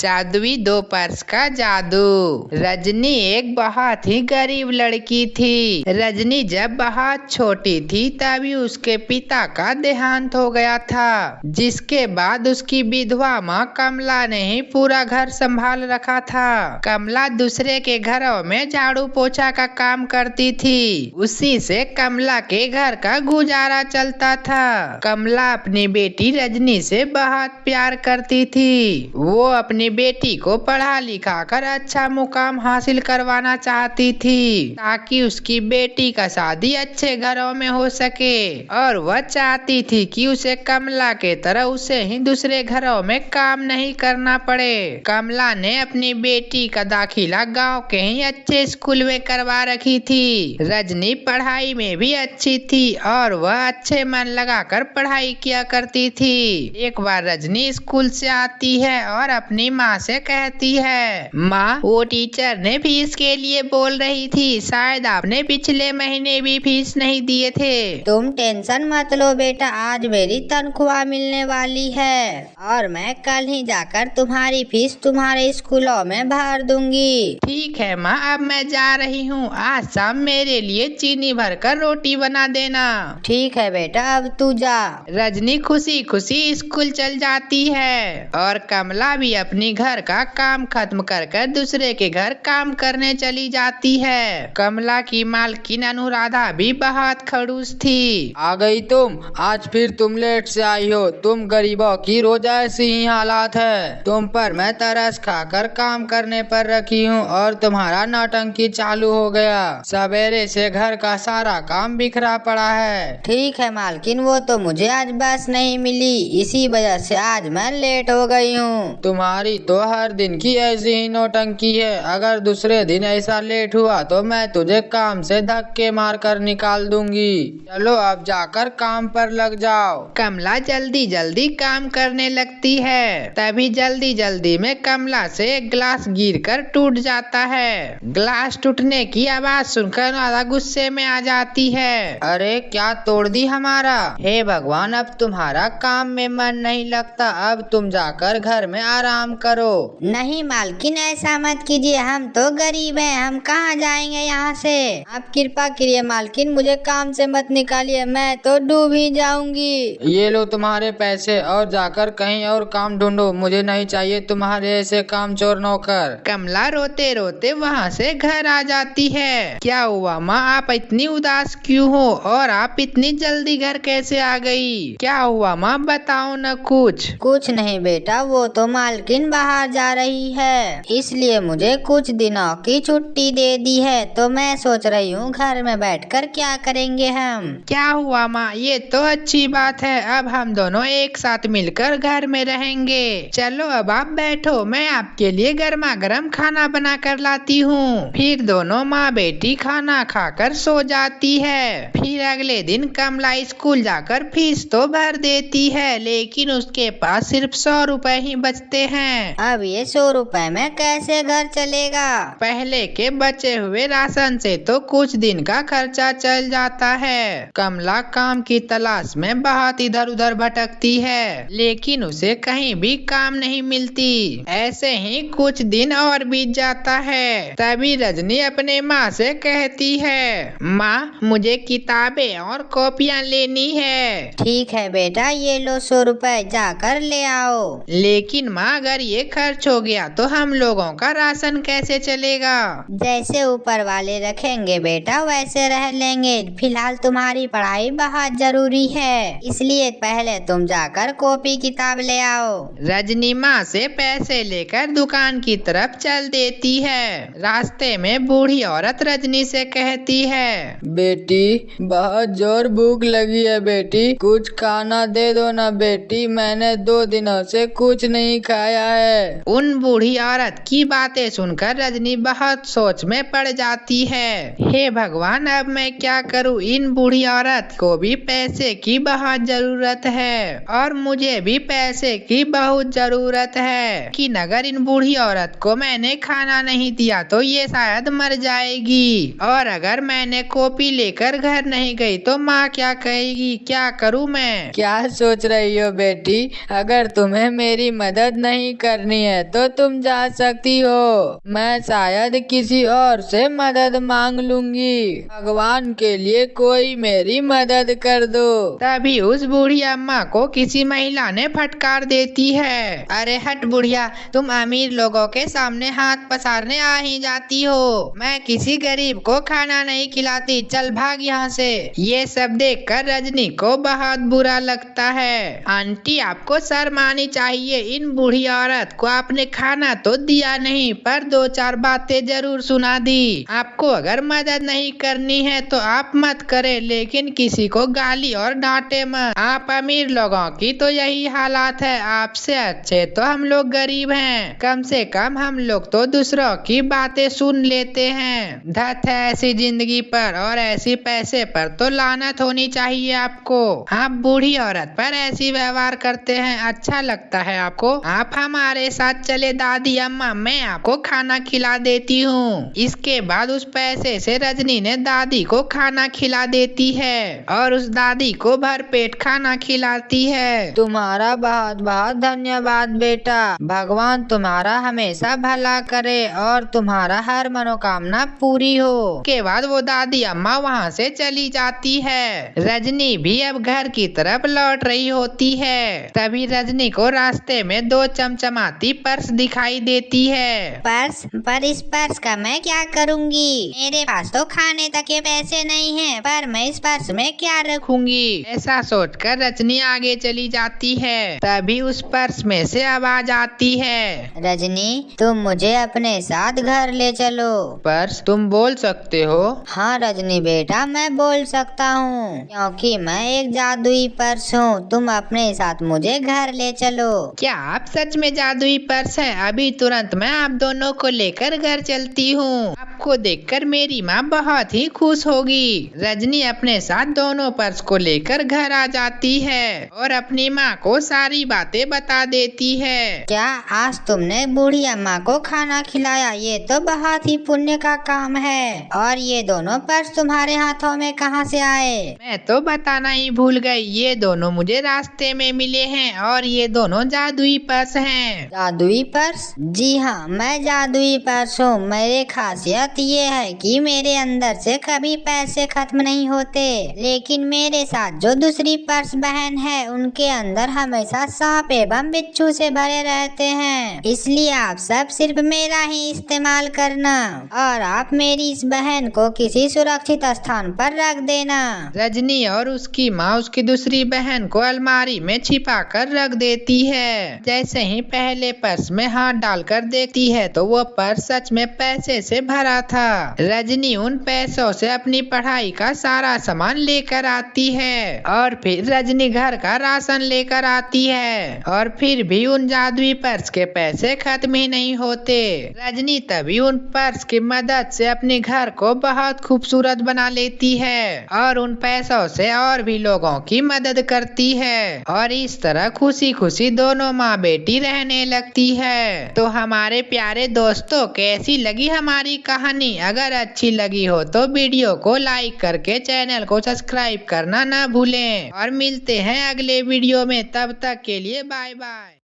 जादुई 2 पर्स का जादू। रजनी एक बहुत ही गरीब लड़की थी। रजनी जब बहुत छोटी थी तभी उसके पिता का देहांत हो गया था, जिसके बाद उसकी विधवा माँ कमला ने ही पूरा घर संभाल रखा था। कमला दूसरे के घरों में झाड़ू पोछा का काम करती थी। उसी से कमला के घर का गुजारा चलता था। कमला अपनी बेटी रजनी से बहुत प्यार करती थी। वो अपनी बेटी को पढ़ा लिखा कर अच्छा मुकाम हासिल करवाना चाहती थी, ताकि उसकी बेटी का शादी अच्छे घरों में हो सके। और वह चाहती थी कि उसे कमला के तरह उसे ही दूसरे घरों में काम नहीं करना पड़े। कमला ने अपनी बेटी का दाखिला गांव के ही अच्छे स्कूल में करवा रखी थी। रजनी पढ़ाई में भी अच्छी थी और वह अच्छे मन लगाकर पढ़ाई किया करती थी। एक बार रजनी स्कूल से आती है और अपनी माँ से कहती है, माँ, वो टीचर ने फीस के लिए बोल रही थी, शायद आपने पिछले महीने भी फीस नहीं दिए थे। तुम टेंशन मत लो बेटा, आज मेरी तनख्वाह मिलने वाली है और मैं कल ही जाकर तुम्हारी फीस तुम्हारे स्कूलों में भर दूंगी। ठीक है माँ, अब मैं जा रही हूँ। आज शाम मेरे लिए चीनी भरकर रोटी बना देना। ठीक है बेटा, अब तू जा। रजनी खुशी खुशी स्कूल चल जाती है और कमला भी अपनी घर का काम खत्म कर दूसरे के घर काम करने चली जाती है। कमला की मालकिन अनुराधा भी बहुत खड़ूस थी। आ गई तुम? आज फिर तुम लेट से आई हो। तुम गरीबों की रोज ऐसी ही हालात है। तुम पर मैं तरस खाकर काम करने पर रखी हूँ और तुम्हारा नौटंकी चालू हो गया। सवेरे से घर का सारा काम बिखरा पड़ा है। ठीक है मालकिन, वो तो मुझे आज बस नहीं मिली, इसी वजह से आज मैं लेट हो गई हूँ। तुम्हारी तो हर दिन की ऐसी ही नौटंकी है। अगर दूसरे दिन ऐसा लेट हुआ तो मैं तुझे काम से धक्के मार कर निकाल दूंगी। चलो अब जाकर काम पर लग जाओ। कमला जल्दी जल्दी काम करने लगती है। तभी जल्दी जल्दी में कमला से एक गिलास गिरकर टूट जाता है। गिलास टूटने की आवाज सुनकर अनुराधा गुस्से में आ जाती है। अरे क्या तोड़ दी हमारा? हे भगवान, अब तुम्हारा काम में मन नहीं लगता। अब तुम जाकर घर में आराम करो। नहीं मालकिन, ऐसा मत कीजिए, हम तो गरीब हैं, हम कहाँ जाएंगे यहाँ से। आप कृपा करिए मालकिन, मुझे काम से मत निकालिए, मैं तो डूब ही जाऊंगी। ये लो तुम्हारे पैसे और जाकर कहीं और काम ढूंढो। मुझे नहीं चाहिए तुम्हारे ऐसे काम चोर नौकर। कमला रोते रोते वहाँ से घर आ जाती है। क्या हुआ माँ, आप इतनी उदास क्यों हो और आप इतनी जल्दी घर कैसे आ गई? क्या हुआ माँ, बताओ न कुछ। कुछ नहीं बेटा, वो तो मालकिन बाहर जा रही है, इसलिए मुझे कुछ दिनों की छुट्टी दे दी है, तो मैं सोच रही हूँ घर में बैठकर क्या करेंगे हम। क्या हुआ माँ, ये तो अच्छी बात है। अब हम दोनों एक साथ मिलकर घर में रहेंगे। चलो अब आप बैठो, मैं आपके लिए गर्मा गर्म खाना बना कर लाती हूँ। फिर दोनों माँ बेटी खाना खाकर सो जाती है। फिर अगले दिन कमला स्कूल जाकर फीस तो भर देती है, लेकिन उसके पास सिर्फ 100 रुपए ही बचते हैं। अब ये 100 रुपए में कैसे घर चलेगा? पहले के बचे हुए राशन से तो कुछ दिन का खर्चा चल जाता है। कमला काम की तलाश में बहुत इधर उधर भटकती है, लेकिन उसे कहीं भी काम नहीं मिलती। ऐसे ही कुछ दिन और बीत जाता है। तभी रजनी अपने माँ से कहती है, माँ, मुझे किताबें और कॉपियाँ लेनी है। ठीक है बेटा, ये लो 100 रुपए, जाकर ले आओ। लेकिन माँ, अगर ये खर्च हो गया तो हम लोगों का राशन कैसे चलेगा? जैसे ऊपर वाले रखेंगे बेटा, वैसे रह लेंगे। फिलहाल तुम्हारी पढ़ाई बहुत जरूरी है, इसलिए पहले तुम जाकर कॉपी किताब ले आओ। रजनी माँ से पैसे लेकर दुकान की तरफ चल देती है। रास्ते में बूढ़ी औरत रजनी से कहती है, बेटी, बहुत जोर भूख लगी है बेटी, कुछ खाना दे दो ना बेटी, मैंने 2 दिनों से कुछ नहीं खाया है। उन बूढ़ी औरत की बातें सुनकर रजनी बहुत सोच में पड़ जाती है। हे भगवान, अब मैं क्या करूं? इन बूढ़ी औरत को भी पैसे की बहुत जरूरत है और मुझे भी पैसे की बहुत जरूरत है। कि अगर इन बूढ़ी औरत को मैंने खाना नहीं दिया तो ये शायद मर जाएगी, और अगर मैंने कॉपी लेकर घर नहीं गई तो माँ क्या कहेगी? क्या करूँ मैं? क्या सोच रही हो बेटी? अगर तुम्हें मेरी मदद नहीं कर करनी है तो तुम जा सकती हो। मैं शायद किसी और से मदद मांग लूंगी। भगवान के लिए कोई मेरी मदद कर दो। तभी उस बूढ़ी अम्मा को किसी महिला ने फटकार देती है। अरे हट बुढ़िया, तुम अमीर लोगों के सामने हाथ पसारने आ ही जाती हो। मैं किसी गरीब को खाना नहीं खिलाती, चल भाग यहाँ से। ये सब देखकर रजनी को बहुत बुरा लगता है। आंटी, आपको शर्म आनी चाहिए। इन बूढ़ी औरत को आपने खाना तो दिया नहीं, पर 2-4 बातें जरूर सुना दी। आपको अगर मदद नहीं करनी है तो आप मत करें, लेकिन किसी को गाली और डांटे मत। आप अमीर लोगों की तो यही हालात है। आपसे अच्छे तो हम लोग गरीब हैं। कम से कम हम लोग तो दूसरों की बातें सुन लेते हैं। धत है ऐसी जिंदगी पर, और ऐसी पैसे पर तो लानत होनी चाहिए आपको। आप बूढ़ी औरत पर ऐसी व्यवहार करते हैं, अच्छा लगता है आपको? आप हमारे साथ चले दादी अम्मा, मैं आपको खाना खिला देती हूँ। इसके बाद उस पैसे से रजनी ने दादी को खाना खिला देती है और उस दादी को भरपेट खाना खिलाती है। तुम्हारा बहुत बहुत धन्यवाद बेटा। भगवान तुम्हारा हमेशा भला करे और तुम्हारा हर मनोकामना पूरी हो। के बाद वो दादी अम्मा वहाँ से चली जाती है। रजनी भी अब घर की तरफ लौट रही होती है। तभी रजनी को रास्ते में 2 चमचमाती पर्स दिखाई देती है। पर्स? पर इस पर्स का मैं क्या करूँगी? मेरे पास तो खाने तक के पैसे नहीं हैं, पर मैं इस पर्स में क्या रखूंगी? ऐसा सोचकर रजनी आगे चली जाती है। तभी उस पर्स में से आवाज आती है, रजनी, तुम मुझे अपने साथ घर ले चलो। पर्स, तुम बोल सकते हो? हाँ रजनी बेटा, मैं बोल सकता हूँ, क्योंकि मैं एक जादुई पर्स हूँ। तुम अपने साथ मुझे घर ले चलो। क्या आप सच में जादुई पर्स है? अभी तुरंत मैं आप दोनों को लेकर घर चलती हूँ। आपको देखकर मेरी माँ बहुत ही खुश होगी। रजनी अपने साथ दोनों पर्स को लेकर घर आ जाती है और अपनी माँ को सारी बातें बता देती है। क्या आज तुमने बूढ़ी अम्मा को खाना खिलाया? ये तो बहुत ही पुण्य का काम है। और ये दोनों पर्स तुम्हारे हाथों में कहाँ से आए? मैं तो बताना ही भूल गई, ये दोनों मुझे रास्ते में मिले हैं और ये दोनों जादुई पर्स हैं। जादुई पर्स? जी हाँ, मैं जादुई पर्स हूँ। मेरी खासियत ये है कि मेरे अंदर से कभी पैसे खत्म नहीं होते, लेकिन मेरे साथ जो दूसरी पर्स बहन है उनके अंदर हमेशा सांप एवं बिच्छू से भरे रहते हैं। इसलिए आप सब सिर्फ मेरा ही इस्तेमाल करना और आप मेरी इस बहन को किसी सुरक्षित स्थान पर रख देना। रजनी और उसकी माँ उसकी दूसरी बहन को अलमारी में छिपा कर रख देती है। जैसे ही पहले पर्स में हाथ डालकर देखती है तो वो पर्स सच में पैसे से भरा था। रजनी उन पैसों से अपनी पढ़ाई का सारा सामान लेकर आती है और फिर रजनी घर का राशन लेकर आती है और फिर भी उन जादुई पर्स के पैसे खत्म ही नहीं होते। रजनी तभी उन पर्स की मदद से अपने घर को बहुत खूबसूरत बना लेती है और उन पैसों से और भी लोगों की मदद करती है और इस तरह खुशी खुशी दोनों माँ बेटी रहने लगती है। तो हमारे प्यारे दोस्तों, कैसी लगी हमारी कहानी? अगर अच्छी लगी हो तो वीडियो को लाइक करके चैनल को सब्सक्राइब करना ना भूलें और मिलते हैं अगले वीडियो में। तब तक के लिए बाय बाय।